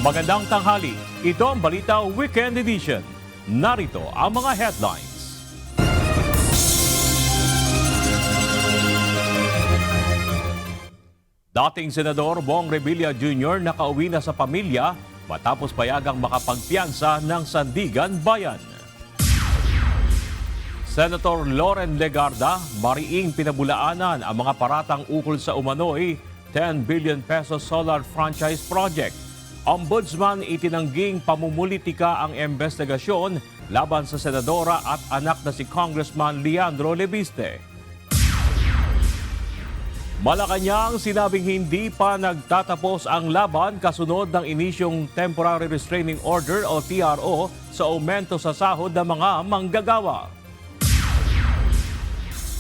Magandang tanghali. Ito ang Balita Weekend Edition. Narito ang mga headlines. Dating Senador Bong Revilla Jr. nakauwi na sa pamilya matapos payagang makapagpiyansa ng Sandigan Bayan. Senator Loren Legarda, mariing pinabulaanan ang mga paratang ukol sa umano'y 10 billion pesos solar franchise project. Ombudsman itinangging pamumulitika ang investigasyon laban sa senadora at anak na si Congressman Leandro Leviste. Malacanang sinabing hindi pa nagtatapos ang laban kasunod ng inisyong Temporary Restraining Order o TRO sa aumento sa sahod ng mga manggagawa.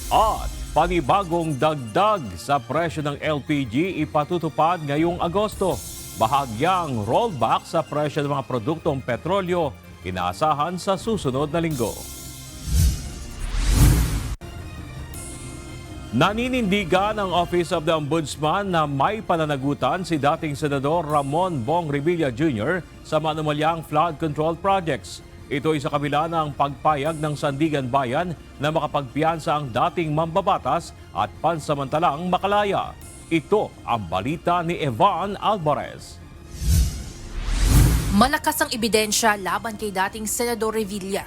At panibagong dagdag sa presyo ng LPG ipatutupad ngayong Agosto. Bahagyang rollback sa presyo ng mga produktong petrolyo inaasahan sa susunod na linggo. Naninindigan ang Office of the Ombudsman na may pananagutan si dating Senador Ramon Bong Revilla Jr. sa manumalyang flood control projects. Ito ay sa kabila ng pagpayag ng Sandigan Bayan na makapagpiyansa ang dating mambabatas at pansamantalang makalaya. Ito ang balita ni Evan Alvarez. Malakas ang ebidensya laban kay dating Senador Revilla.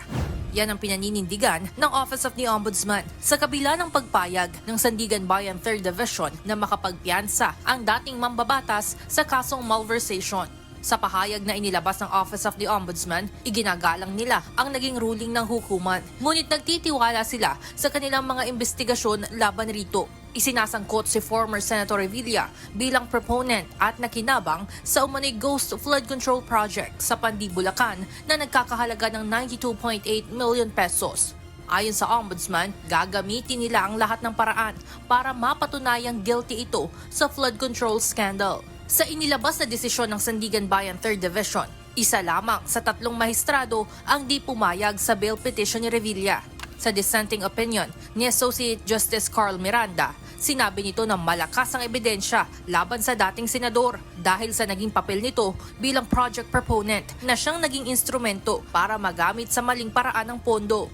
Yan ang pinaninindigan ng Office of the Ombudsman sa kabila ng pagpayag ng Sandigan Bayan 3rd Division na makapagpiyansa ang dating mambabatas sa kasong malversation. Sa pahayag na inilabas ng Office of the Ombudsman, iginagalang nila ang naging ruling ng hukuman. Ngunit nagtitiwala sila sa kanilang mga investigasyon laban rito. Isinasangkot si former Senator Revilla bilang proponent at nakinabang sa umano'y Ghost Flood Control Project sa Pandi, Bulacan na nagkakahalaga ng 92.8 million pesos. Ayon sa Ombudsman, gagamitin nila ang lahat ng paraan para mapatunayang guilty ito sa flood control scandal. Sa inilabas na desisyon ng Sandigan Bayan 3rd Division, isa lamang sa 3 maestrado ang di pumayag sa bail petition ni Revilla. Sa dissenting opinion ni Associate Justice Carl Miranda, sinabi nito na malakas ang ebidensya laban sa dating senador dahil sa naging papel nito bilang project proponent na siyang naging instrumento para magamit sa maling paraan ng pondo.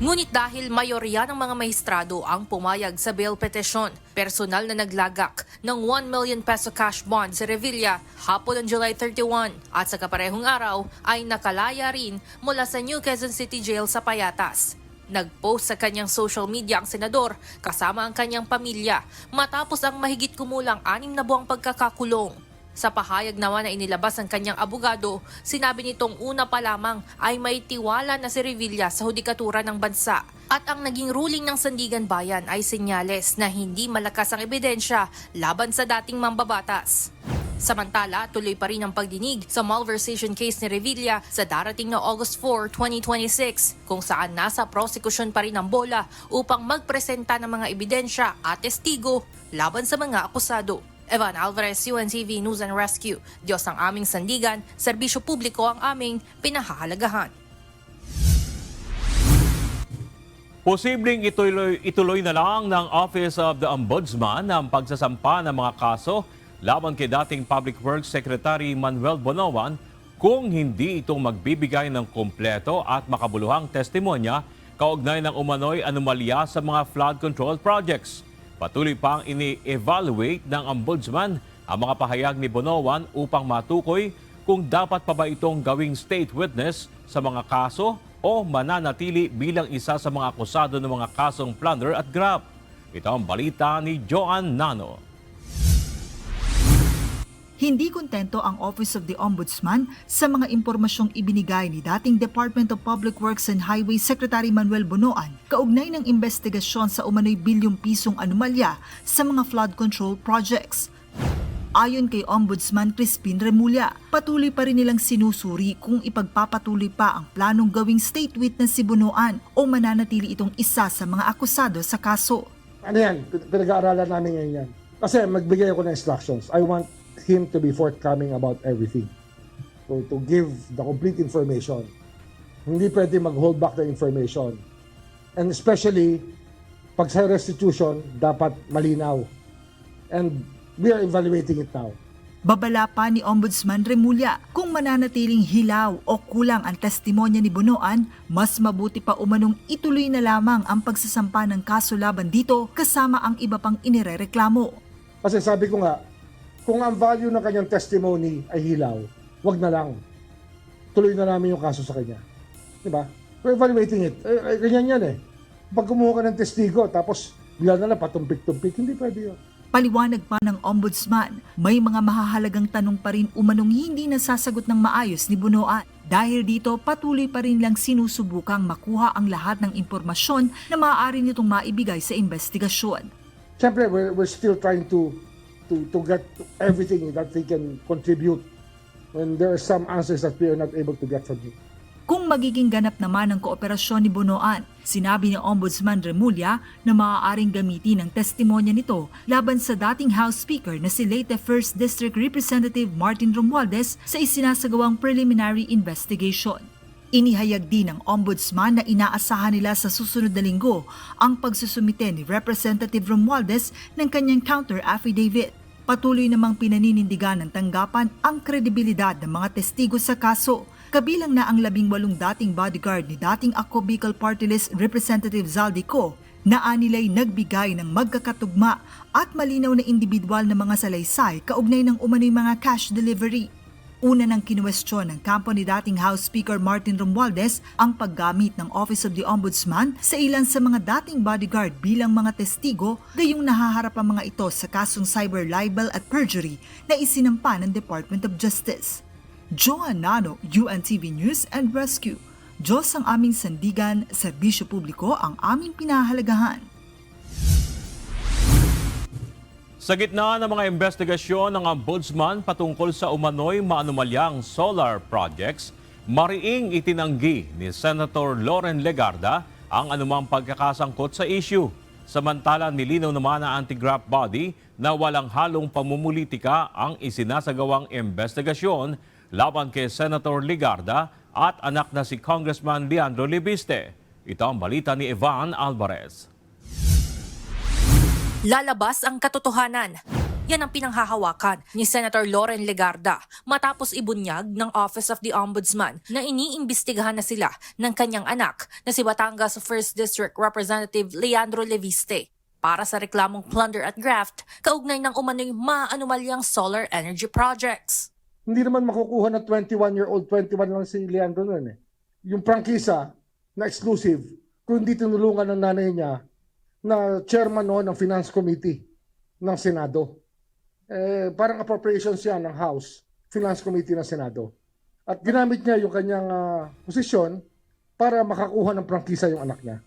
Ngunit dahil mayorya ng mga maestrado ang pumayag sa bail petition, personal na naglagak ng 1 million peso cash bond si Revilla hapon ng July 31 at sa kaparehong araw ay nakalaya rin mula sa New Quezon City Jail sa Payatas. Nag-post sa kanyang social media ang senador kasama ang kanyang pamilya matapos ang mahigit kumulang 6 na buwang pagkakakulong. Sa pahayag naman na inilabas ng kanyang abogado, sinabi nitong una pa lamang ay may tiwala na si Revilla sa hudikatura ng bansa at ang naging ruling ng Sandigan Bayan ay senyales na hindi malakas ang ebidensya laban sa dating mambabatas. Samantala, tuloy pa rin ang pagdinig sa malversation case ni Revilla sa darating na August 4, 2026 kung saan nasa prosekusyon pa rin ang bola upang magpresenta ng mga ebidensya at testigo laban sa mga akusado. Evan Alvarez, UNTV News and Rescue. Diyos ang aming sandigan, serbisyo publiko ang aming pinahahalagahan. Posibleng ituloy na lang ng Office of the Ombudsman ang pagsasampa ng mga kaso laban kay dating Public Works Secretary Manuel Bonoan kung hindi itong magbibigay ng kumpleto at makabuluhang testimonya kaugnay ng umano'y anomalya sa mga flood control projects. Patuloy pang ini-evaluate ng Ombudsman ang mga pahayag ni Bonoan upang matukoy kung dapat pa ba itong gawing state witness sa mga kaso o mananatili bilang isa sa mga akusado ng mga kasong plunder at graft. Ito ang balita ni Joan Nano. Hindi kontento ang Office of the Ombudsman sa mga impormasyong ibinigay ni dating Department of Public Works and Highways Secretary Manuel Bonoan kaugnay ng investigasyon sa umano'y bilyong pisong anomalya sa mga flood control projects. Ayon kay Ombudsman Crispin Remulla, patuloy pa rin nilang sinusuri kung ipagpapatuloy pa ang planong gawing state witness si Bonoan o mananatili itong isa sa mga akusado sa kaso. Ano yan? Pinag-aaralan namin ngayon yan. Kasi magbigay ako ng instructions. I want him to be forthcoming about everything. So, to give the complete information. Hindi pwede mag-hold back the information. And especially, pag sa restitution, dapat malinaw. And we are evaluating it now. Babala pa ni Ombudsman Remulla, kung mananatiling hilaw o kulang ang testimonya ni Bonoan, mas mabuti pa umanong ituloy na lamang ang pagsasampa ng kaso laban dito kasama ang iba pang inirereklamo. Kasi sabi ko nga, kung ang value ng kanyang testimony ay hilaw, wag na lang. Tuloy na namin yung kaso sa kanya. Diba? We're evaluating it. Ganyan yan eh. Pag kumuha ka ng testigo, tapos bigla na lang patumpik-tumpik, hindi pwede yun. Paliwanag pa ng Ombudsman, may mga mahahalagang tanong pa rin umanong hindi nasasagot ng maayos ni Bonoan. Dahil dito, patuloy pa rin lang sinusubukang makuha ang lahat ng impormasyon na maaari nitong maibigay sa investigasyon. Siyempre, we're still trying to get everything that we can contribute when there are some answers that we are not able to get from you. Kung magiging ganap naman ang kooperasyon ni Bonoan, sinabi ni Ombudsman Remulla na maaaring gamitin ang testimonya nito laban sa dating House Speaker na si Leyte 1st District Representative Martin Romualdez sa isinasagawang preliminary investigation. Inihayag din ng Ombudsman na inaasahan nila sa susunod na linggo ang pagsusumite ni Representative Romualdez ng kanyang counter affidavit. Patuloy namang pinaninindigan ng tanggapan ang kredibilidad ng mga testigo sa kaso. Kabilang na ang 18 dating bodyguard ni dating Ako Bicol Party List Representative Zaldico na anilay nagbigay ng magkakatugma at malinaw na individual na mga salaysay kaugnay ng umano'y mga cash delivery. Una nang kinuwestiyon ng kampo ni dating House Speaker Martin Romualdez ang paggamit ng Office of the Ombudsman sa ilan sa mga dating bodyguard bilang mga testigo gayong nahaharap ang mga ito sa kasong cyber libel at perjury na isinampa ng Department of Justice. Joan Nano, UNTV News and Rescue. Diyos ang aming sandigan, serbisyo publiko ang aming pinahalagahan. Sa gitna ng mga investigasyon ng Ombudsman patungkol sa umano'y maanumalyang solar projects, mariing itinanggi ni Senator Loren Legarda ang anumang pagkakasangkot sa issue. Samantala, nilinaw naman ng anti-graft body na walang halong pamumulitika ang isinasagawang investigasyon laban kay Senator Legarda at anak na si Congressman Leandro Libiste. Ito ang balita ni Evan Alvarez. Lalabas ang katotohanan. Yan ang pinanghahawakan ni Senator Loren Legarda matapos ibunyag ng Office of the Ombudsman na iniimbestigahan na sila ng kanyang anak na si Batangas 1st District Representative Leandro Libiste para sa reklamong plunder at graft kaugnay ng umano'y maanumalyang solar energy projects. Hindi naman makukuha na 21-year-old, 21 lang si Leandro nun eh. Yung prangkisa na exclusive, kung hindi tinulungan ng nanay niya na chairman noon ng Finance Committee ng Senado. Parang appropriations siya ng House, Finance Committee ng Senado. At ginamit niya yung kanyang posisyon para makakuha ng prangkisa yung anak niya.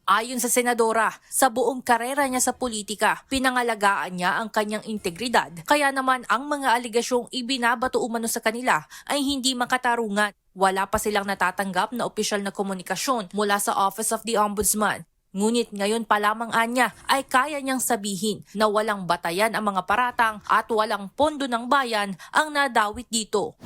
Ayon sa senadora, sa buong karera niya sa politika, pinangalagaan niya ang kanyang integridad. Kaya naman ang mga aligasyong ibinabato umano sa kanila ay hindi makatarungan. Wala pa silang natatanggap na opisyal na komunikasyon mula sa Office of the Ombudsman. Ngunit ngayon pa lamang anya ay kaya niyang sabihin na walang batayan ang mga paratang at walang pondo ng bayan ang nadawit dito.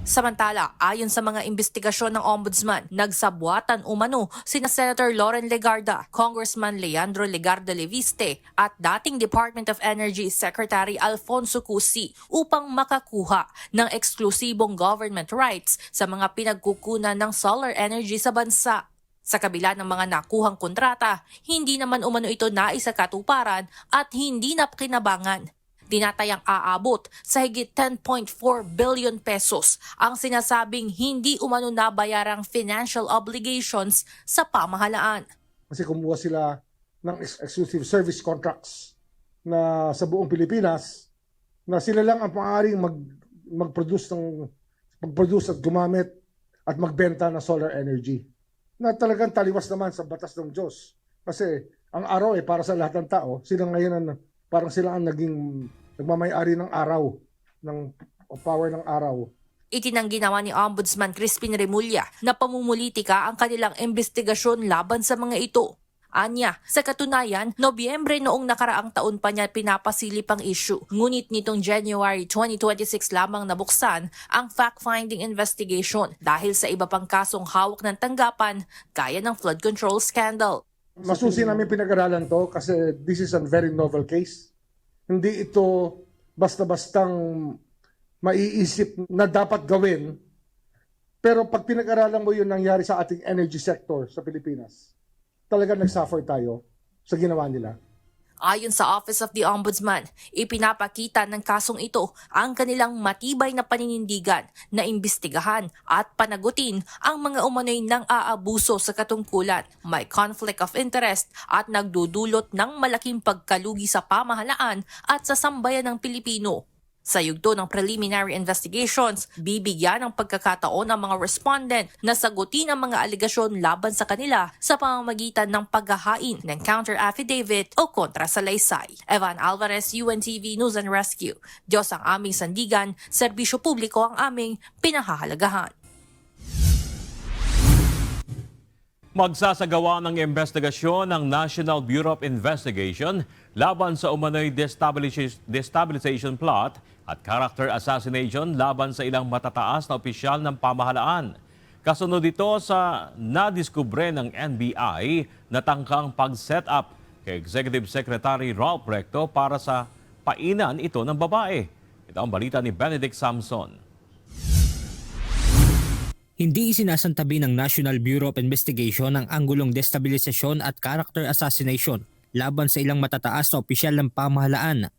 Samantala, ayon sa mga investigasyon ng Ombudsman, nagsabwatan umano sina Senator Loren Legarda, Congressman Leandro Legarda Libiste at dating Department of Energy Secretary Alfonso Cusi upang makakuha ng eksklusibong government rights sa mga pinagkukunan ng solar energy sa bansa. Sa kabila ng mga nakuhang kontrata, hindi naman umano ito naisakatuparan at hindi napakinabangan. Tinatayang aabot sa higit 10.4 billion pesos ang sinasabing hindi umano nabayarang financial obligations sa pamahalaan. Kasi kumuha sila ng exclusive service contracts na sa buong Pilipinas na sila lang ang maaaring mag-produce at gumamit at magbenta ng solar energy. Na talagang taliwas naman sa batas ng Diyos. Kasi ang araw para sa lahat ng tao, sila ngayon parang sila ang nagmamay-ari ng araw, ng power ng araw. Itinanggi naman ni Ombudsman Crispin Remulla na pamumulitika ang kanilang investigasyon laban sa mga ito. Anya, sa katunayan, Nobyembre noong nakaraang taon pa niya pinapasilip ang issue. Ngunit nitong January 2026 lamang nabuksan ang fact-finding investigation dahil sa iba pang kasong hawak ng tanggapan gaya ng flood control scandal. Masusi namin pinag-aralan to kasi this is a very novel case. Hindi ito basta-bastang maiisip na dapat gawin. Pero pag pinag-aralan mo yung nangyari sa ating energy sector sa Pilipinas, talaga nag-suffer tayo sa ginawa nila. Ayon sa Office of the Ombudsman, ipinapakita ng kasong ito ang kanilang matibay na paninindigan na imbestigahan at panagutin ang mga umano'y nang aabuso sa katungkulan, may conflict of interest at nagdudulot ng malaking pagkalugi sa pamahalaan at sa sambayan ng Pilipino. Sa yugto ng preliminary investigations, bibigyan ng pagkakataon ang mga respondent na sagutin ang mga aligasyon laban sa kanila sa pamamagitan ng paghahain ng counter affidavit o kontrasalaysay. Evan Alvarez, UNTV News and Rescue. Diyos ang aming sandigan, serbisyo publiko ang aming pinahahalagahan. Magsasagawa ng investigasyon ng National Bureau of Investigation laban sa umano'y destabilization plot at character assassination laban sa ilang matataas na opisyal ng pamahalaan. Kasunod ito sa nadiskubre ng NBI na tangkang pag-set up kay Executive Secretary Ralph Recto para sa painan ito ng babae. Ito ang balita ni Benedict Samson. Hindi isinasantabi ng National Bureau of Investigation ang anggulong destabilisasyon at character assassination laban sa ilang matataas na opisyal ng pamahalaan.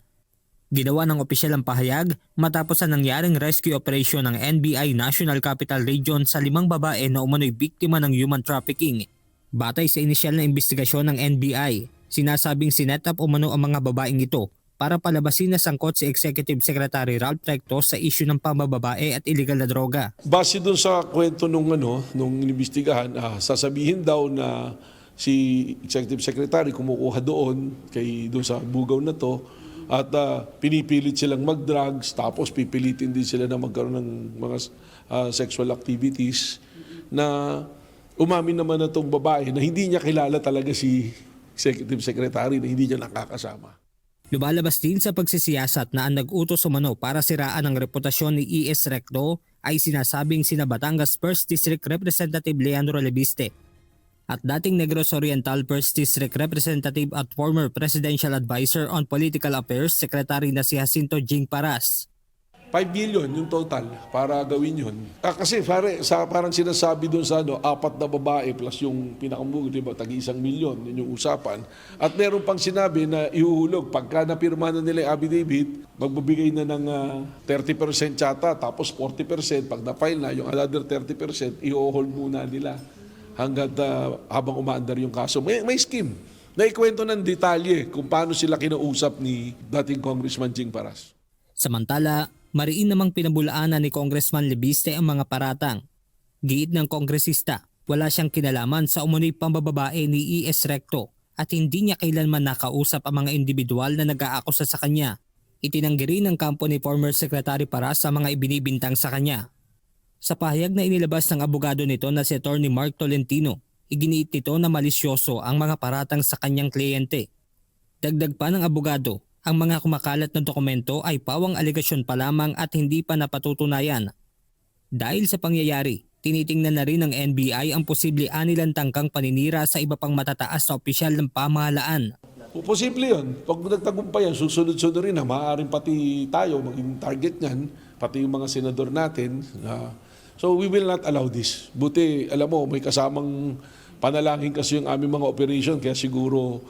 Ginawa ng opisyal ang pahayag matapos ang nangyaring rescue operation ng NBI National Capital Region sa 5 babae na umano'y biktima ng human trafficking. Batay sa inisyal na investigasyon ng NBI, sinasabing sinet up umano ang mga babaeng ito para palabasin na sangkot si Executive Secretary Ralph Recto sa isyu ng pambababae at illegal na droga. Base doon sa kwento nung inimbestigahan, sasabihin daw na si Executive Secretary kumukuha doon sa bugaw na to at pinipilit silang mag-drugs tapos pipilitin din sila na magkaroon ng mga sexual activities na umamin naman na itong babae na hindi niya kilala talaga si Executive Secretary, na hindi niya nakakasama. Lumalabas din sa pagsisiyasat na ang nag-utos umano para siraan ang reputasyon ni E.S. Recto ay sinasabing sina Batangas 1st District Representative Leandro Lebiste at dating Negros Oriental 1st District Representative at former Presidential Advisor on Political Affairs Secretary na si Jacinto Jing Paras. 5 billion yung total para gawin yun. Kasi parang sinasabi doon sa 4 na babae plus yung pinakambugo, di ba, tagi 1 milyon, yun yung usapan. At meron pang sinabi na ihuhulog, pagka napirma na nila yung affidavit, magbibigay na ng 30% yata, tapos 40%, pag na-file na, yung another 30%, i-hold muna nila hanggang habang umaandar yung kaso. May scheme. Naikwento ng detalye kung paano sila kinausap ni dating Congressman Jing Paras. Samantala, mariin namang pinabulaanan ni Congressman Lebiste ang mga paratang. Giit ng kongresista, wala siyang kinalaman sa umano'y pambababae ni E.S. Recto at hindi niya kailanman nakausap ang mga individual na nag-aakusa sa kanya. Itinanggi rin ng kampo ni former Secretary Paras sa mga ibinibintang sa kanya. Sa pahayag na inilabas ng abogado nito na si Atty. Mark Tolentino, iginiit nito na malisyoso ang mga paratang sa kanyang kliyente. Dagdag pa ng abogado, ang mga kumakalat na dokumento ay pawang alegasyon pa lamang at hindi pa napatutunayan. Dahil sa pangyayari, tinitingnan na rin ng NBI ang posible anilang tangkang paninira sa iba pang matataas na opisyal ng pamahalaan. Posible yun. Pag nagtagumpay yan, susunod-sunod rin na maaaring pati tayo maging target niyan, pati yung mga senador natin. So we will not allow this. Buti, alam mo, may kasamang panalangin kasi yung aming mga operation, kaya siguro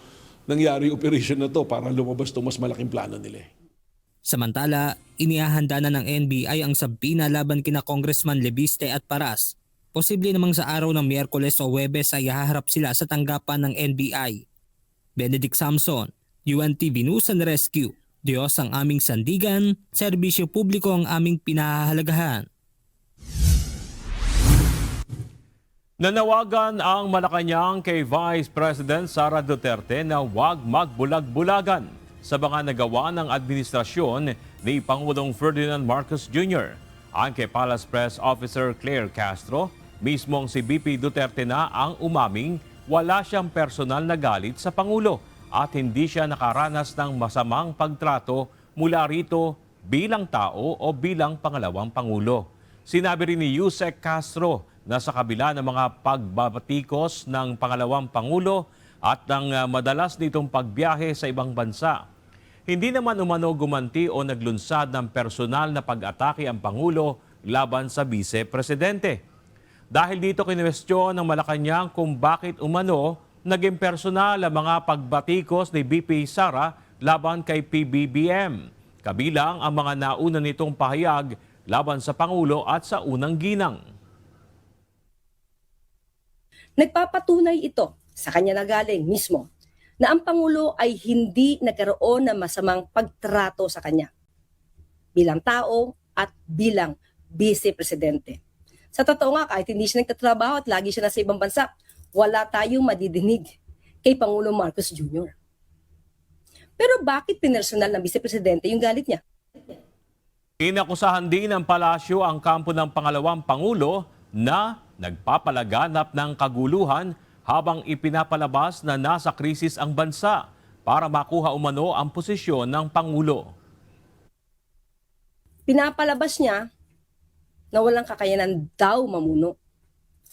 nangyari operation na to para lumabas itong mas malaking plano nila. Samantala, inihahanda na ng NBI ang sabina laban kina Congressman Lebiste at Paras. Posible namang sa araw ng Miyerkules o Huwebes ay haharap sila sa tanggapan ng NBI. Benedict Samson, UNTV News and Rescue. Diyos ang aming sandigan, serbisyo publiko ang aming pinahahalagahan. Nanawagan ang Malacanang kay Vice President Sara Duterte na huwag magbulag-bulagan sa mga nagawa ng administrasyon ni Pangulong Ferdinand Marcos Jr. Ang kay Palace Press Officer Claire Castro, mismong si BP Duterte na ang umaming wala siyang personal na galit sa Pangulo at hindi siya nakaranas ng masamang pagtrato mula rito bilang tao o bilang pangalawang Pangulo. Sinabi rin ni Yusek Castro na sa kabila ng mga pagbabatikos ng pangalawang Pangulo at ng madalas nitong pagbiyahe sa ibang bansa, hindi naman umano gumanti o naglunsad ng personal na pag-atake ang Pangulo laban sa Vice Presidente. Dahil dito kinwestiyon ng Malacanang kung bakit umano naging personal ang mga pagbatikos ni BP Sara laban kay PBBM. Kabilang ang mga nauna nitong pahayag laban sa Pangulo at sa unang ginang. Nagpapatunay ito sa kanya na galing mismo na ang Pangulo ay hindi nagkaroon ng masamang pagtrato sa kanya bilang tao at bilang Vice Presidente. Sa totoo nga, kahit hindi siya nagtatrabaho at lagi siya nasa ibang bansa, wala tayong madidinig kay Pangulo Marcos Jr. Pero bakit pinersonal ng Vice Presidente yung galit niya? Inakusahan din ng palasyo ang kampo ng pangalawang Pangulo na nagpapalaganap ng kaguluhan habang ipinapalabas na nasa krisis ang bansa para makuha umano ang posisyon ng Pangulo. Pinapalabas niya na walang kakayanan daw mamuno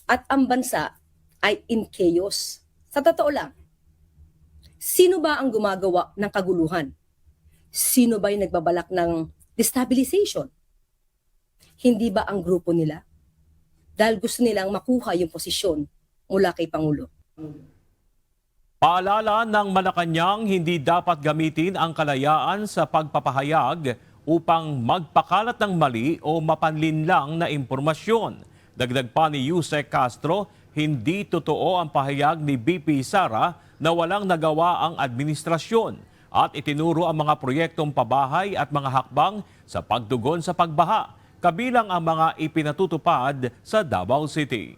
at ang bansa ay in chaos. Sa totoo lang, sino ba ang gumagawa ng kaguluhan? Sino ba yung nagbabalak ng destabilization? Hindi ba ang grupo nila? Dahil gusto nilang makuha yung posisyon mula kay Pangulo. Paalala ng Malacanang, hindi dapat gamitin ang kalayaan sa pagpapahayag upang magpakalat ng mali o mapanlinlang na impormasyon. Dagdag pa ni Yusek Castro, hindi totoo ang pahayag ni BP Sara na walang nagawa ang administrasyon at itinuro ang mga proyektong pabahay at mga hakbang sa pagtugon sa pagbaha, kabilang ang mga ipinatutupad sa Davao City.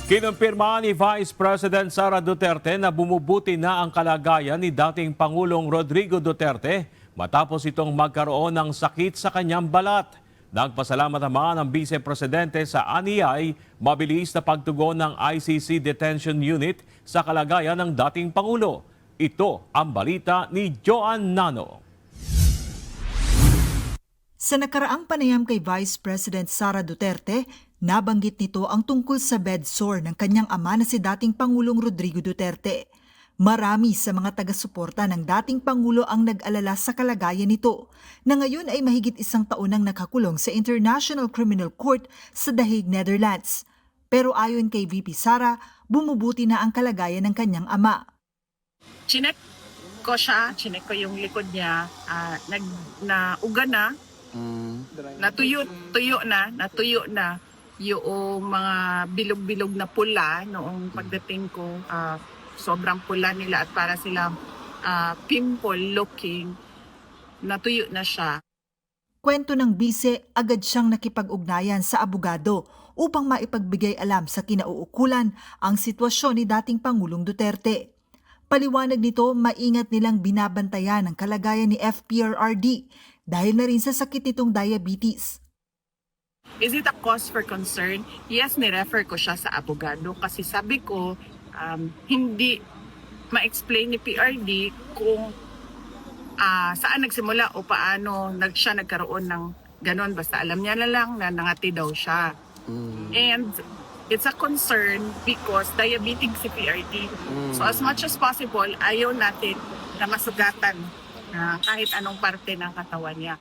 Kinumpirma ni Vice President Sara Duterte na bumubuti na ang kalagayan ni dating Pangulong Rodrigo Duterte matapos itong magkaroon ng sakit sa kanyang balat. Nagpasalamat naman ang Vice Presidente sa aniyay mabilis na pagtugon ng ICC Detention Unit sa kalagayan ng dating Pangulo. Ito ang balita ni Joan Nano. Sa nakaraang panayam kay Vice President Sara Duterte, nabanggit nito ang tungkol sa bedsore ng kanyang ama na si dating Pangulong Rodrigo Duterte. Marami sa mga taga-suporta ng dating Pangulo ang nag-alala sa kalagayan nito, na ngayon ay mahigit 1 taon nang nakakulong sa International Criminal Court sa The Hague, Netherlands. Pero ayon kay VP Sara, bumubuti na ang kalagayan ng kanyang ama. Chinek ko siya, chinek ko yung likod niya, nauga na, natuyo na yung mga bilog-bilog na pula noong pagdating ko. Sobrang pula nila at para silang pimple looking, natuyo na siya. Kwento ng bise, agad siyang nakipag-ugnayan sa abogado upang maipagbigay alam sa kinauukulan ang sitwasyon ni dating Pangulong Duterte. Paliwanag nito, maingat nilang binabantayan ang kalagayan ni FPRRD dahil na rin sa sakit nitong diabetes. Is it a cause for concern? Yes, ni-refer ko siya sa abogado kasi sabi ko, hindi ma-explain ni PRD kung saan nagsimula o paano siya nagkaroon ng ganon. Basta alam niya na lang na nangati daw siya. And it's a concern because diabetic si PRD. So as much as possible, ayaw natin na masugatan kahit anong parte ng katawan niya.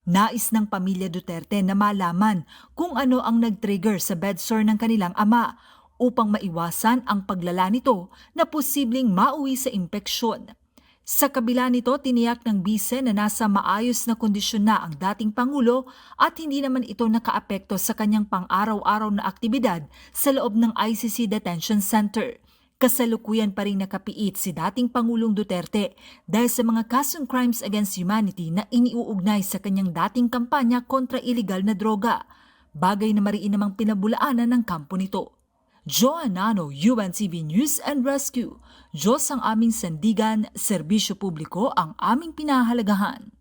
Nais ng pamilya Duterte na malaman kung ano ang nag-trigger sa bedsore ng kanilang ama upang maiwasan ang paglala nito na posibleng mauwi sa impeksyon. Sa kabila nito, tiniyak ng bise na nasa maayos na kondisyon na ang dating Pangulo at hindi naman ito nakaapekto sa kanyang pang-araw-araw na aktibidad sa loob ng ICC Detention Center. Kasalukuyan pa rin nakapiit si dating Pangulong Duterte dahil sa mga kasong crimes against humanity na iniuugnay sa kanyang dating kampanya kontra iligal na droga, bagay na mariin namang pinabulaanan ng kampo nito. Joan Nano, UNTV News and Rescue. Diyos ang aming sandigan, serbisyo publiko ang aming pinahalagahan.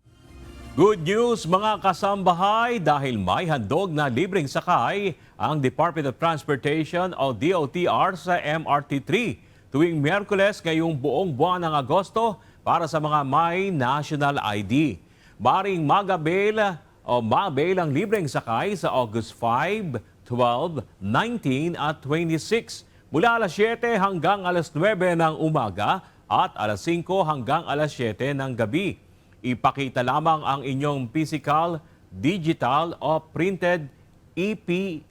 Good news mga kasambahay dahil may handog na libreng sakay ang Department of Transportation o DOTR sa MRT3 tuwing Miyerkules ngayong buong buwan ng Agosto para sa mga may national ID. Maring magabail ang libreng sakay sa August 5, 12, 19 at 26 mula alas 7 hanggang alas 9 ng umaga at alas 5 hanggang alas 7 ng gabi. Ipakita lamang ang inyong physical, digital o printed EP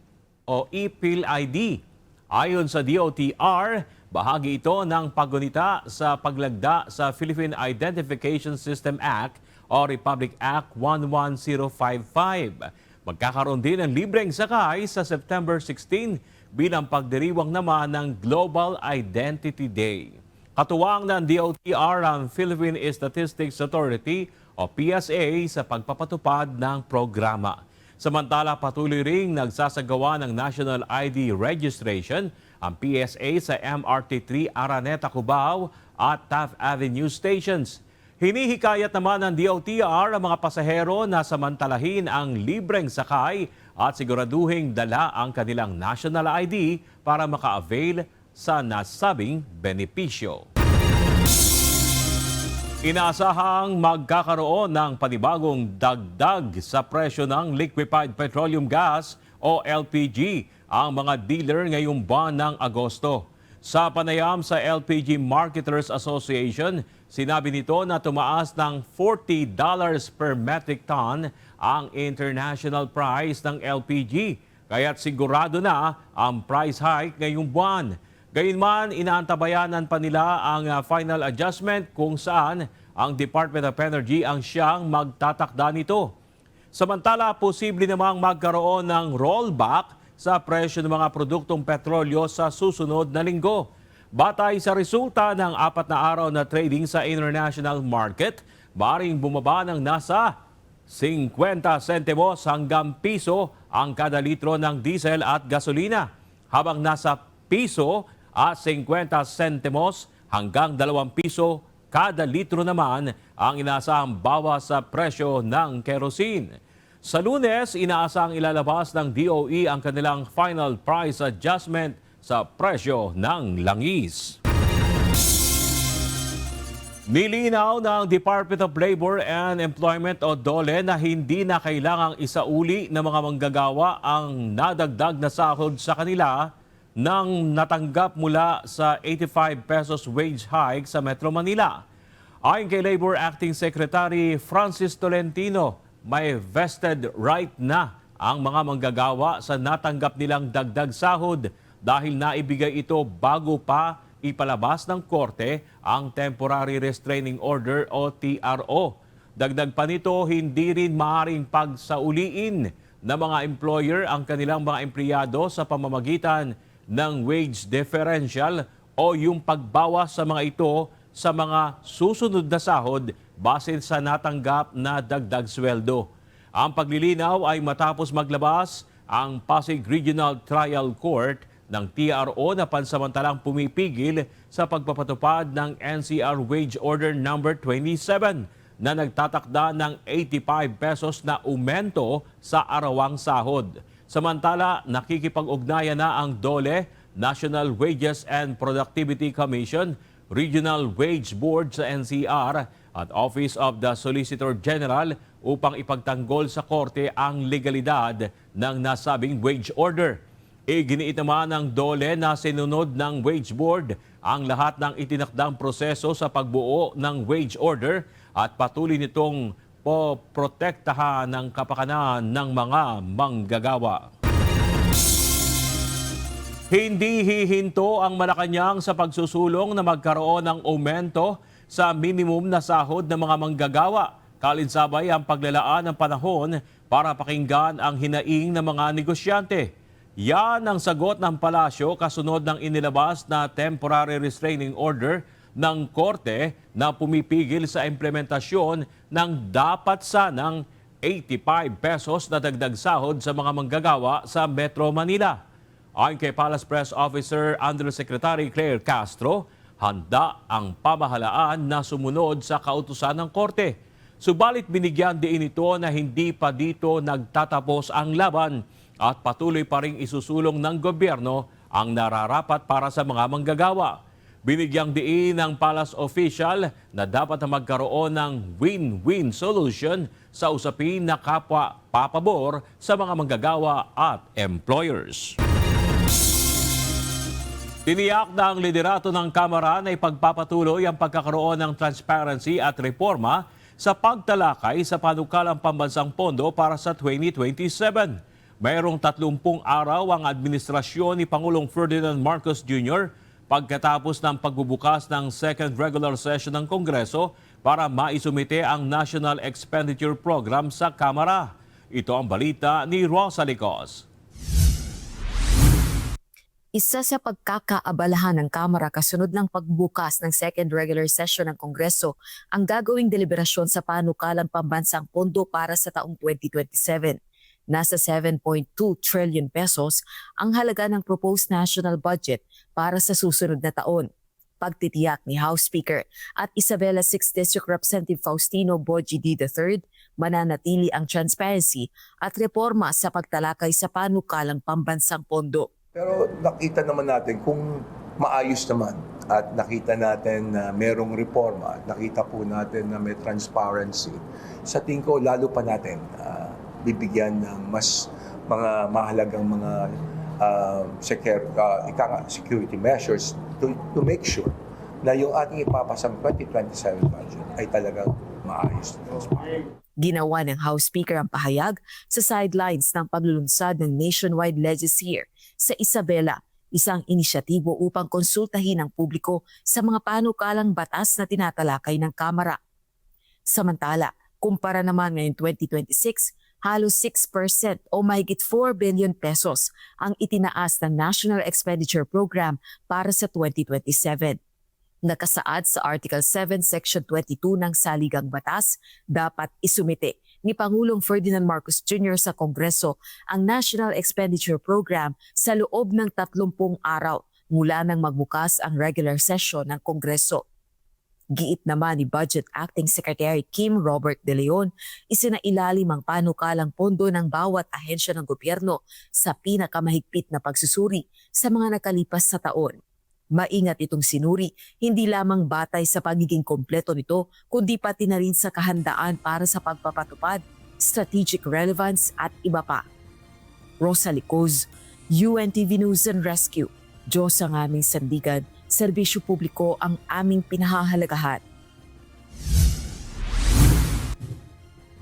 o e-Pill ID. Ayon sa DOTR, bahagi ito ng paggunita sa paglagda sa Philippine Identification System Act o Republic Act 11055. Magkakaroon din ng libreng sakay sa September 16 bilang pagdiriwang naman ng Global Identity Day. Katuwang ng DOTR ang Philippine Statistics Authority o PSA sa pagpapatupad ng programa. Samantala, patuloy ring nagsasagawa ng National ID Registration ang PSA sa MRT3 Araneta, Cubao at Taft Avenue stations. Hinihikayat naman ng DOTR ang mga pasahero na samantalahin ang libreng sakay at siguraduhing dala ang kanilang national ID para maka-avail sa nasabing benepisyo. Inaasahang magkakaroon ng panibagong dagdag sa presyo ng liquefied petroleum gas o LPG ang mga dealer ngayong buwan ng Agosto. Sa panayam sa LPG Marketers Association, sinabi nito na tumaas ng $40 per metric ton ang international price ng LPG, kaya't sigurado na ang price hike ngayong buwan. Gayunman, inaantabayanan pa nila ang final adjustment kung saan ang Department of Energy ang siyang magtatakda nito. Samantala, posible namang magkaroon ng rollback sa presyo ng mga produktong petrolyo sa susunod na linggo. Batay sa resulta ng 4 na araw na trading sa international market, maaaring bumaba ng nasa 50 sentimos hanggang piso ang kada litro ng diesel at gasolina, habang nasa piso at 50 sentimos hanggang 2 piso kada litro naman ang inaasahang bawas sa presyo ng kerosene. Sa Lunes, inaasahang ilalabas ng DOE ang kanilang final price adjustment sa presyo ng langis. Nilinaw ng Department of Labor and Employment o DOLE na hindi na kailangang isauli ng mga manggagawa ang nadagdag na sahod sa kanila nang natanggap mula sa 85 pesos wage hike sa Metro Manila. Ayon kay Labor Acting Secretary Francis Tolentino, may vested right na ang mga manggagawa sa natanggap nilang dagdag sahod dahil naibigay ito bago pa ipalabas ng korte ang Temporary Restraining Order o TRO. Dagdag pa nito, hindi rin maaaring pagsauliin ng mga employer ang kanilang mga empleyado sa pamamagitan ng wage differential o yung pagbawas sa mga ito sa mga susunod na sahod base sa natanggap na dagdag sweldo. Ang paglilinaw ay matapos maglabas ang Pasig Regional Trial Court ng TRO na pansamantalang pumipigil sa pagpapatupad ng NCR Wage Order No. 27 na nagtatakda ng 85 pesos na aumento sa arawang sahod. Samantala, nakikipag-ugnayan na ang DOLE, National Wages and Productivity Commission, Regional Wage Board sa NCR at Office of the Solicitor General upang ipagtanggol sa korte ang legalidad ng nasabing wage order. Iginiit naman ng DOLE na sinunod ng Wage Board ang lahat ng itinakdang proseso sa pagbuo ng wage order at patuloy nitong poprotektahan ng kapakanan ng mga manggagawa. Hindi hihinto ang Malacanang sa pagsusulong na magkaroon ng aumento sa minimum na sahod ng mga manggagawa. Kalinsabay ang paglalaan ng panahon para pakinggan ang hinaing ng mga negosyante. Yan ang sagot ng palasyo kasunod ng inilabas na Temporary Restraining Order ng korte na pumipigil sa implementasyon ng dapat sanang 85 pesos na dagdag sahod sa mga manggagawa sa Metro Manila. Ayon kay Palace Press Officer Undersecretary Claire Castro, handa ang pamahalaan na sumunod sa kautusan ng korte. Subalit binigyan din ito na hindi pa dito nagtatapos ang laban at patuloy pa ring isusulong ng gobyerno ang nararapat para sa mga manggagawa. Binigyang diin ng Palace official na dapat na magkaroon ng win-win solution sa usapin na kapwa papabor sa mga manggagawa at employers. Tiniyak ng liderato ng Kamara na ipagpapatuloy ang pagkakaroon ng transparency at reforma sa pagtalakay sa panukalang pambansang pondo para sa 2027. Mayroong 30 araw ang administrasyon ni Pangulong Ferdinand Marcos Jr. pagkatapos ng pagbubukas ng second regular session ng Kongreso para maisumite ang National Expenditure Program sa Kamara. Ito ang balita ni Rosa Licos. Isa sa pagkakaabalahan ng Kamara kasunod ng pagbukas ng second regular session ng Kongreso ang gagawing deliberasyon sa panukalang pambansang pondo para sa taong 2027. Nasa 7.2 trillion pesos ang halaga ng proposed national budget para sa susunod na taon. Pagtitiyak ni House Speaker at Isabela 6th District Representative Faustino Boji D. III, mananatili ang transparency at reforma sa pagtalakay sa panukalang pambansang pondo. Pero nakita naman natin kung maayos naman at nakita natin na merong reforma at nakita po natin na may transparency. Sa tingin ko, lalo pa natin bibigyan ng mas mga mahalagang mga security measures to make sure na yung ating ipapasang 2027 budget ay talagang maayos. Ginawa ng House Speaker ang pahayag sa sidelines ng paglulunsad ng nationwide legislature sa Isabela, isang inisyatibo upang konsultahin ang publiko sa mga panukalang batas na tinatalakay ng Kamara. Samantala, kumpara naman ngayong 2026, halos 6% o mahigit 4 billion pesos ang itinaas ng National Expenditure Program para sa 2027. Nakasaad sa Article 7, Section 22 ng Saligang Batas, dapat isumite ni Pangulong Ferdinand Marcos Jr. sa Kongreso ang National Expenditure Program sa loob ng 30 araw mula nang magbukas ang regular session ng Kongreso. Giit naman ni Budget Acting Secretary Kim Robert De Leon, isinailalim ang panukalang pondo ng bawat ahensya ng gobyerno sa pinakamahigpit na pagsusuri sa mga nakalipas sa taon. Maingat itong sinuri, hindi lamang batay sa pagiging kompleto nito, kundi pati na rin sa kahandaan para sa pagpapatupad, strategic relevance at iba pa. Rosa Licos, UNTV News and Rescue. Diyos ang aming sandigan, serbisyo publiko ang aming pinahahalagahan.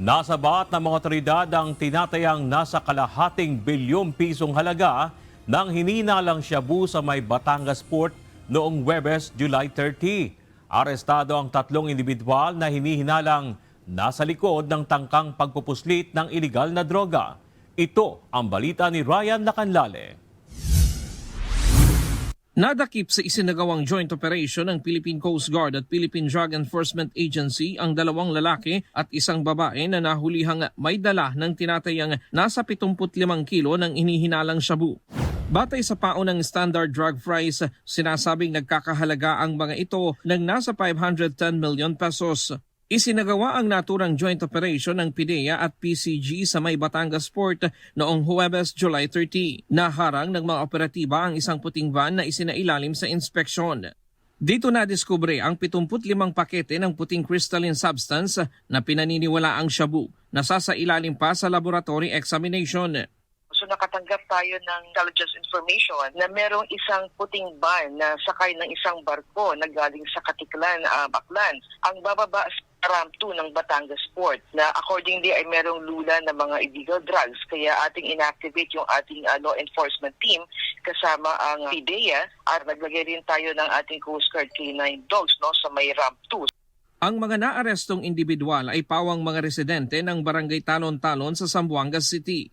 Nasabat ng mga otoridad ang tinatayang nasa kalahating bilyong pisong halaga ng hininalang shabu sa may Batangas Port noong Huwebes, July 30. Arestado ang 3 individual na hinihinalang nasa likod ng tangkang pagpupuslit ng iligal na droga. Ito ang balita ni Ryan Lacanlale. Nadakip sa isinagawang joint operation ng Philippine Coast Guard at Philippine Drug Enforcement Agency ang 2 lalaki at isang babae na nahulihang may dala ng tinatayang nasa 75 kilo ng inihinalang shabu. Batay sa paunang standard drug price, sinasabing nagkakahalaga ang mga ito ng nasa 510 million pesos. Isinagawa ang naturang joint operation ng PIDEA at PCG sa may Batangas Port noong Huwebes, July 30. Naharang ng mga operatiba ang isang puting van na isinailalim sa inspeksyon. Dito nadiskubre ang 75 pakete ng puting crystalline substance na pinaniniwala ang shabu. Nasasailalim pa sa laboratory examination. So nakatanggap tayo ng intelligence information na merong isang puting van na sakay ng isang barko na galing sa Katiklan, Aklan. Ang bababa sa Ramp 2 ng Batangas Port na accordingly ay merong lula ng mga illegal drugs. Kaya ating inactivate yung ating law enforcement team kasama ang PIDEA at naglagay rin tayo ng ating Coast Guard K9 dogs sa may Ramp 2. Ang mga naarestong individual ay pawang mga residente ng Barangay Talon-Talon sa Zamboanga City.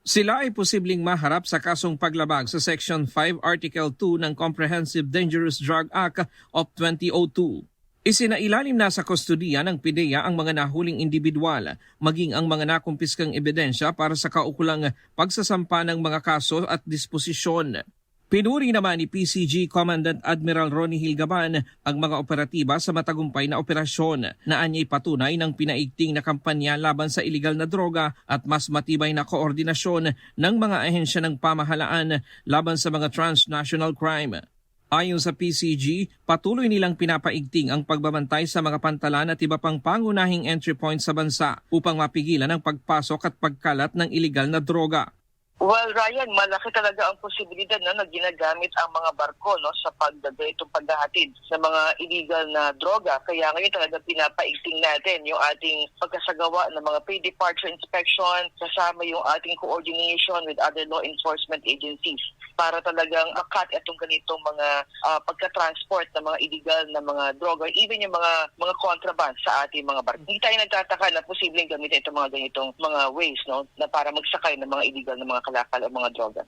Sila ay posibleng maharap sa kasong paglabag sa Section 5 Article 2 ng Comprehensive Dangerous Drug Act of 2002. Isinailalim na sa kustodiya ng PIDEA ang mga nahuling individual, maging ang mga nakumpiskang ebidensya para sa kaukulang pagsasampa ng mga kaso at disposisyon. Pinuri naman ni PCG Commandant Admiral Ronnie Hilgaban ang mga operatiba sa matagumpay na operasyon na anyay patunay ng pinaigting na kampanya laban sa iligal na droga at mas matibay na koordinasyon ng mga ahensya ng pamahalaan laban sa mga transnational crime. Ayon sa PCG, patuloy nilang pinapaigting ang pagbabantay sa mga pantalan at iba pang pangunahing entry points sa bansa upang mapigilan ang pagpasok at pagkalat ng iligal na droga. Well, Ryan, malaki talaga ang posibilidad na ginagamit ang mga barko sa paghahatid ng mga illegal na droga. Kaya ngayon talaga pinapaigting natin yung ating pagkasagawa ng mga pre-departure inspection, kasama yung ating coordination with other law enforcement agencies para talagang makat itong ganitong mga pagka-transport ng mga illegal na mga droga, even yung mga contraband sa ating mga barko. Hindi tayo nagtataka na posibleng gamitin itong mga ganitong mga ways na para magsakay ng mga illegal na mga kalakal o mga droga.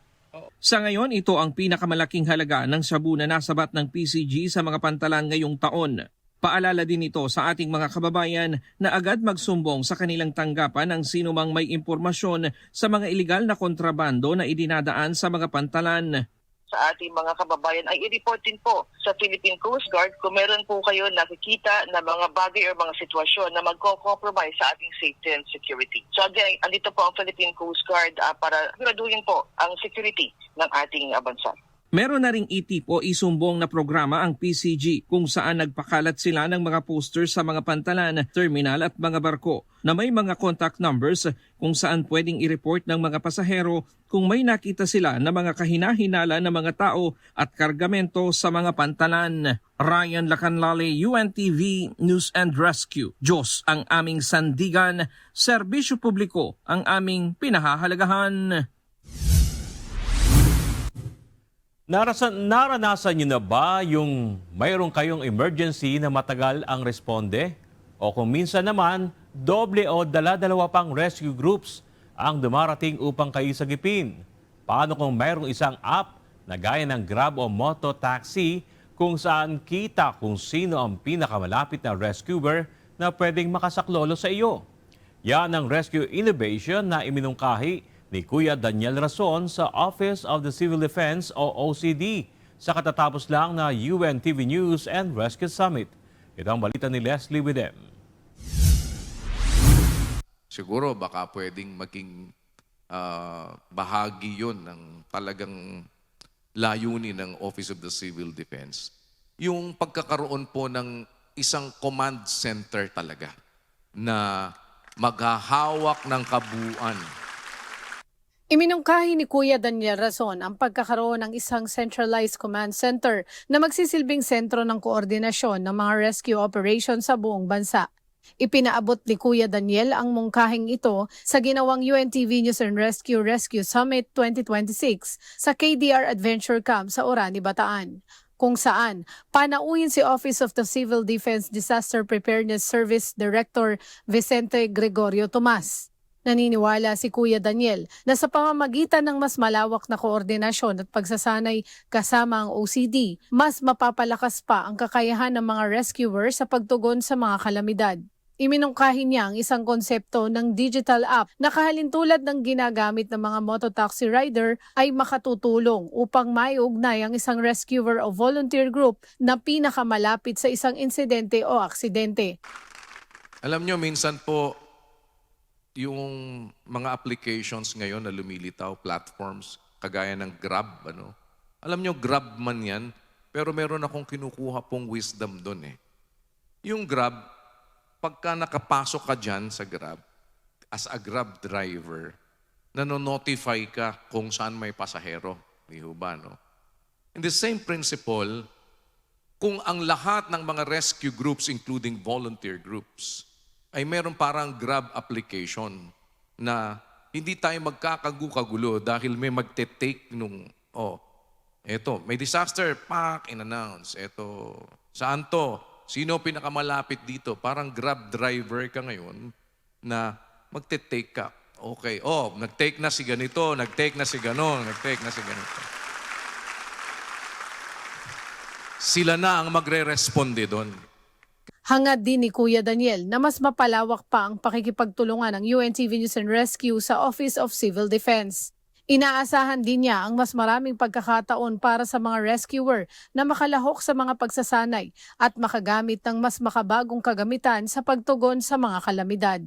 Sa ngayon, ito ang pinakamalaking halaga ng shabu na nasabat ng PCG sa mga pantalan ngayong taon. Paalala din ito sa ating mga kababayan na agad magsumbong sa kanilang tanggapan ng sinumang may impormasyon sa mga iligal na kontrabando na idinadaan sa mga pantalan. Sa ating mga kababayan ay i-report din po sa Philippine Coast Guard kung meron po kayo nakikita na mga bagay o mga sitwasyon na magko-compromise sa ating safety and security. So again, andito po ang Philippine Coast Guard para siguraduhin po ang security ng ating bansa. Meron na ring itip o isumbong na programa ang PCG kung saan nagpakalat sila ng mga posters sa mga pantalan, terminal at mga barko na may mga contact numbers kung saan pwedeng i-report ng mga pasahero kung may nakita sila na mga kahinahinala na mga tao at kargamento sa mga pantalan. Ryan Lacanlale, UNTV News and Rescue. Diyos ang aming sandigan, serbisyo publiko ang aming pinahahalagahan. Naranasan niyo na ba yung mayroong kayong emergency na matagal ang responde? O kung minsan naman, doble o dala-dalawa pang rescue groups ang dumarating upang kayo sagipin? Paano kung mayroong isang app na gaya ng Grab o Moto Taxi kung saan kita kung sino ang pinakamalapit na rescuer na pwedeng makasaklolo sa iyo? Yan ang rescue innovation na iminungkahi ni Kuya Daniel Rason sa Office of the Civil Defense o OCD sa katatapos lang na UNTV News and Rescue Summit. Ito ang balita ni Leslie Widem. Siguro baka pwedeng maging bahagi yun ng talagang layunin ng Office of the Civil Defense. Yung pagkakaroon po ng isang command center talaga na maghahawak ng kabuuan. Iminungkahi ni Kuya Daniel Rason ang pagkakaroon ng isang centralized command center na magsisilbing sentro ng koordinasyon ng mga rescue operations sa buong bansa. Ipinaabot ni Kuya Daniel ang mungkahing ito sa ginawang UNTV News and Rescue Summit 2026 sa KDR Adventure Camp sa Orani, Bataan, kung saan panauhin si Office of the Civil Defense Disaster Preparedness Service Director Vicente Gregorio Tomas. Naniniwala si Kuya Daniel na sa pamamagitan ng mas malawak na koordinasyon at pagsasanay kasama ang OCD, mas mapapalakas pa ang kakayahan ng mga rescuer sa pagtugon sa mga kalamidad. Iminungkahi niya ang isang konsepto ng digital app na kahalintulad ng ginagamit ng mga mototaxi rider ay makatutulong upang maiugnay ang isang rescuer o volunteer group na pinakamalapit sa isang insidente o aksidente. Alam nyo, minsan po, yung mga applications ngayon na lumilitaw, platforms, kagaya ng Grab, alam nyo, Grab man yan, pero meron akong kinukuha pong wisdom doon eh. Yung Grab, pagka nakapasok ka dyan sa Grab, as a Grab driver, nanonotify ka kung saan may pasahero. Di ba, no? In the same principle, kung ang lahat ng mga rescue groups, including volunteer groups, ay meron parang Grab application na hindi tayo magkakagulo dahil may magte-take nung, eto, may disaster, in-announce. Eto, saan to? Sino pinakamalapit dito? Parang Grab driver ka ngayon na magte-take ka. Okay, nag-take na si ganito, nag-take na si ganon, nag-take na si ganito. Sila na ang magre-responde doon. Hangad din ni Kuya Daniel na mas mapalawak pa ang pakikipagtulungan ng UNTV News and Rescue sa Office of Civil Defense. Inaasahan din niya ang mas maraming pagkakataon para sa mga rescuer na makalahok sa mga pagsasanay at makagamit ng mas makabagong kagamitan sa pagtugon sa mga kalamidad.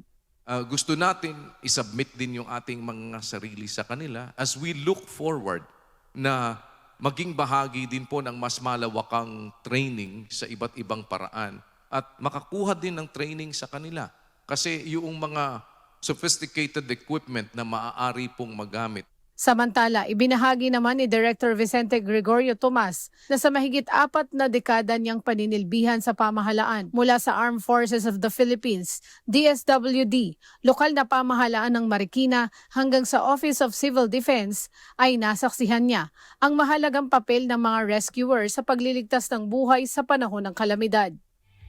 Gusto natin isubmit din yung ating mga sarili sa kanila as we look forward na maging bahagi din po ng mas malawakang training sa iba't ibang paraan at makakuha din ng training sa kanila. Kasi yung mga sophisticated equipment na maaari pong magamit Samantala, ibinahagi naman ni Director Vicente Gregorio Tomas na sa mahigit 4 na dekada niyang paninilbihan sa pamahalaan mula sa Armed Forces of the Philippines, DSWD, lokal na pamahalaan ng Marikina hanggang sa Office of Civil Defense, ay nasaksihan niya ang mahalagang papel ng mga rescuer sa pagliligtas ng buhay sa panahon ng kalamidad.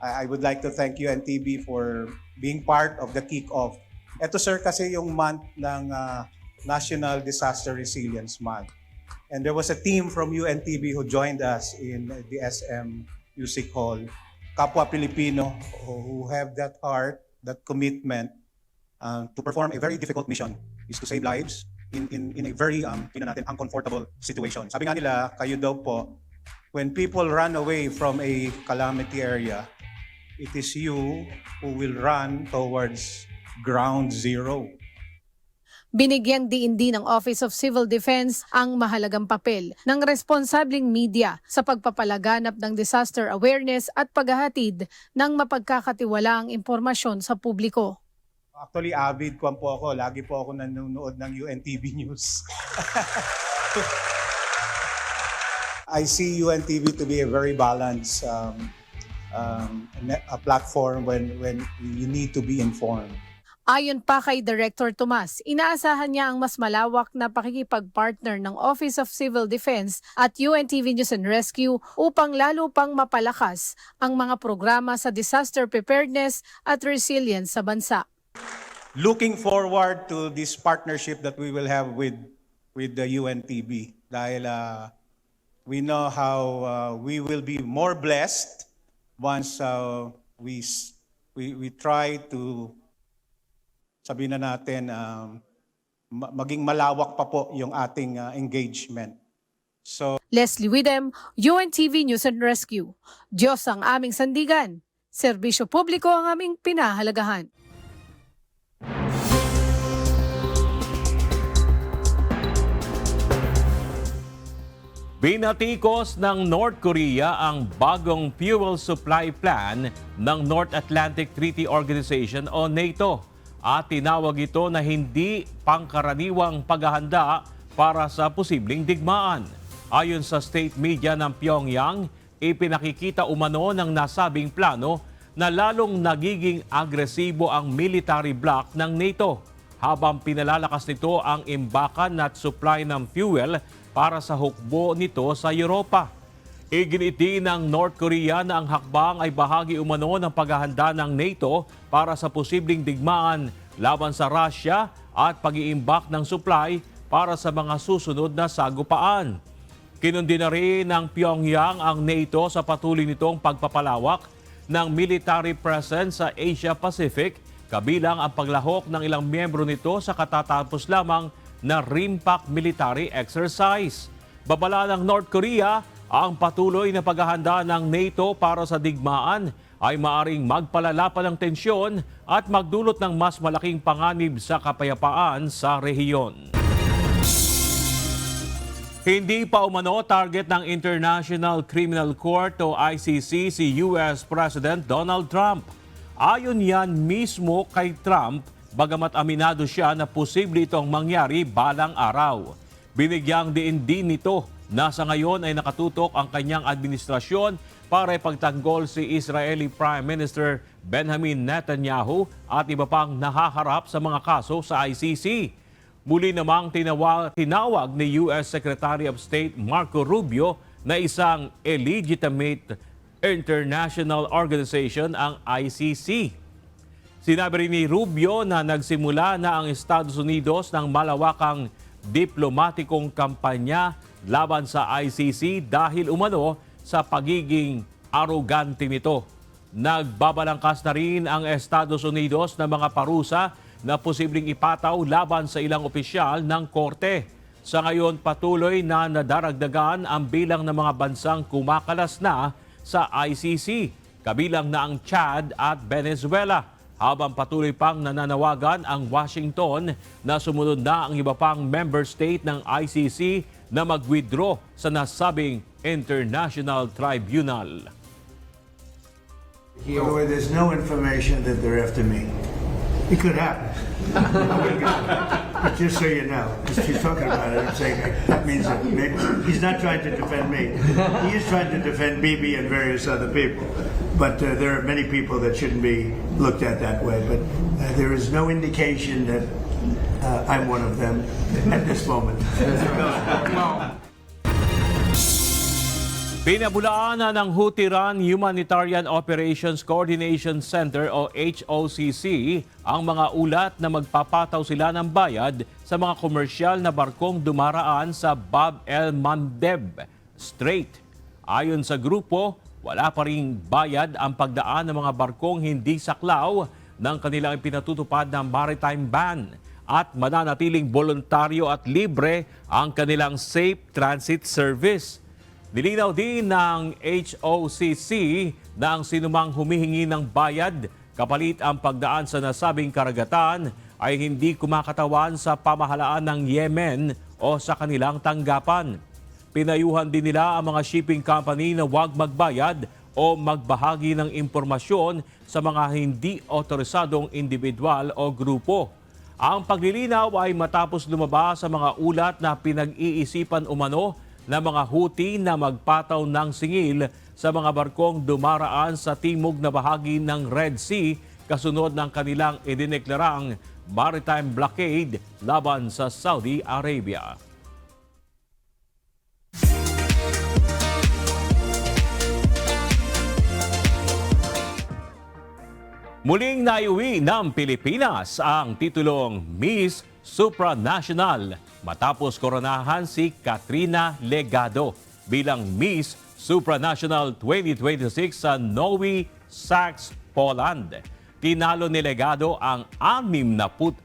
I would like to thank UNTV for being part of the kick-off. Ito sir kasi yung month ng National Disaster Resilience Month. And there was a team from UNTV who joined us in the SM Music Hall. Kapwa Pilipino who have that heart, that commitment to perform a very difficult mission is to save lives in a very uncomfortable situation. Sabi nga nila, kayo daw po, when people run away from a calamity area, it is you who will run towards ground zero. Binigyang diin din ng Office of Civil Defense ang mahalagang papel ng responsableng media sa pagpapalaganap ng disaster awareness at paghahatid ng mapagkakatiwalaang impormasyon sa publiko. Actually, avid kwan po ako. Lagi po ako nanonood ng UNTV News. I see UNTV to be a very balanced a platform when you need to be informed. Ayon pa kay Director Tomas, inaasahan niya ang mas malawak na pakikipag-partner ng Office of Civil Defense at UNTV News and Rescue upang lalo pang mapalakas ang mga programa sa disaster preparedness at resilience sa bansa. Looking forward to this partnership that we will have with the UNTV dahil we know how we will be more blessed once we try to sabihin na natin, maging malawak pa po yung ating engagement. So, Leslie Widem, UNTV News and Rescue. Diyos ang aming sandigan. Serbisyo publiko ang aming pinahalagahan. Binatikos ng North Korea ang bagong fuel supply plan ng North Atlantic Treaty Organization o NATO. At tinawag ito na hindi pangkaraniwang paghahanda para sa posibleng digmaan. Ayon sa state media ng Pyongyang, ipinakikita umano ng nasabing plano na lalong nagiging agresibo ang military bloc ng NATO habang pinalalakas nito ang imbakan at supply ng fuel para sa hukbo nito sa Europa. Iginiti ng North Korea na ang hakbang ay bahagi umano ng paghahanda ng NATO para sa posibleng digmaan laban sa Russia at pag-iimbak ng supply para sa mga susunod na sagupaan. Kinundi na rin ng Pyongyang ang NATO sa patuloy nitong pagpapalawak ng military presence sa Asia-Pacific, kabilang ang paglahok ng ilang miyembro nito sa katatapos lamang na RIMPAC military exercise. Babala ng North Korea, ang patuloy na paghahanda ng NATO para sa digmaan ay maaring magpalala pa ng tensyon at magdulot ng mas malaking panganib sa kapayapaan sa rehiyon. Hindi pa umano target ng International Criminal Court o ICC si US President Donald Trump. Ayon yan mismo kay Trump, bagamat aminado siya na posible itong mangyari balang araw. Binigyang diin din nito na sa ngayon ay nakatutok ang kanyang administrasyon para ipagtanggol si Israeli Prime Minister Benjamin Netanyahu at iba pang nahaharap sa mga kaso sa ICC. Muli namang tinawag ni US Secretary of State Marco Rubio na isang illegitimate international organization ang ICC. Sinabi rin ni Rubio na nagsimula na ang Estados Unidos ng malawakang diplomatikong kampanya laban sa ICC dahil umano sa pagiging arogante nito. Nagbabalangkas na rin ang Estados Unidos na mga parusa na posibleng ipataw laban sa ilang opisyal ng korte. Sa ngayon, patuloy na nadaragdagan ang bilang ng mga bansang kumakalas na sa ICC, kabilang na ang Chad at Venezuela, habang patuloy pang nananawagan ang Washington na sumunod na ang iba pang member state ng ICC na mag-withdraw sa nasabing International Tribunal. There's no information that they're after me. It could happen. But just so you know, just keep talking about it. I'm saying that means that maybe he's not trying to defend me. He is trying to defend Bibi and various other people. But there are many people that shouldn't be looked at that way. But there is no indication that I'm one of them at this moment. Pinabulaan na ng Hutiran Humanitarian Operations Coordination Center o HOCC ang mga ulat na magpapataw sila ng bayad sa mga komersyal na barkong dumaraan sa Bab el Mandeb Strait. Ayon sa grupo, wala pa ring bayad ang pagdaan ng mga barkong hindi saklaw ng kanilang pinatutupad ng maritime ban at mananatiling voluntaryo at libre ang kanilang safe transit service. Nilinaw din ng HOCC na ang sinumang humihingi ng bayad kapalit ang pagdaan sa nasabing karagatan ay hindi kumakatawan sa pamahalaan ng Yemen o sa kanilang tanggapan. Pinayuhan din nila ang mga shipping company na huwag magbayad o magbahagi ng impormasyon sa mga hindi otorisadong individual o grupo. Ang paglilinaw ay matapos lumabas sa mga ulat na pinag-iisipan umano na mga Houthi na magpataw ng singil sa mga barkong dumaraan sa timog na bahagi ng Red Sea kasunod ng kanilang idineklarang maritime blockade laban sa Saudi Arabia. Muling naiuwi ng Pilipinas ang titulong Miss Supranational matapos koronahan si Katrina Legado bilang Miss Supranational 2026 sa Nowy Sachs, Poland. Tinalo ni Legado ang 66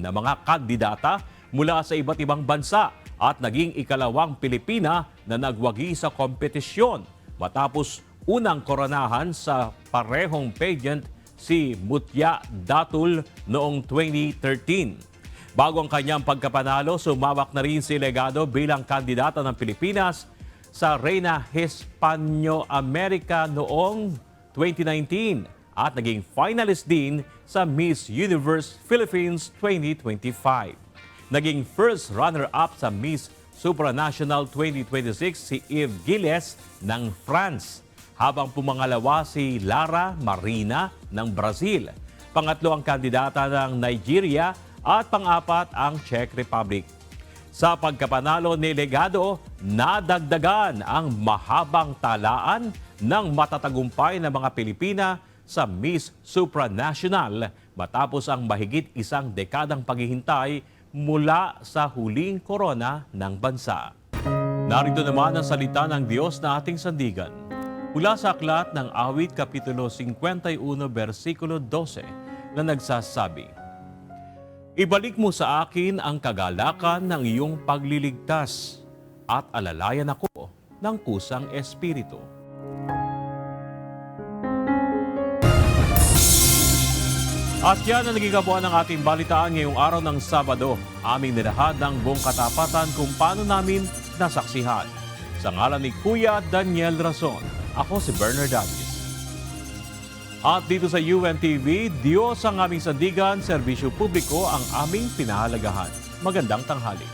na mga kandidata mula sa iba't ibang bansa at naging ikalawang Pilipina na nagwagi sa kompetisyon matapos unang koronahan sa parehong pageant si Mutya Datul noong 2013. Bago ang kanyang pagkapanalo, sumabak na rin si Legado bilang kandidata ng Pilipinas sa Reina Hispano-America noong 2019 at naging finalist din sa Miss Universe Philippines 2025. Naging first runner-up sa Miss Supranational 2026 si Eve Gilles ng France, habang pumangalawa si Lara Marina ng Brazil. Pangatlo ang kandidata ng Nigeria at pang-apat ang Czech Republic. Sa pagkapanalo ni Legado, nadagdagan ang mahabang talaan ng matatagumpay na mga Pilipina sa Miss Supranational matapos ang mahigit isang dekadang paghihintay mula sa huling korona ng bansa. Narito naman ang salita ng Diyos na ating sandigan. Mula sa aklat ng Awit Kapitulo 51, versikulo 12 na nagsasabi, "Ibalik mo sa akin ang kagalakan ng iyong pagliligtas at alalayan ako ng kusang espiritu." At yan ang naging kabuuan ng ating balitaan ngayong araw ng Sabado. Aming nilahad ng buong katapatan kung paano namin nasaksihan. Sa ngalan ni Kuya Daniel Rason, ako si Bernard Davis. At dito sa UNTV, Diyos ang aming sandigan, serbisyo publiko ang aming pinahalagahan. Magandang tanghali.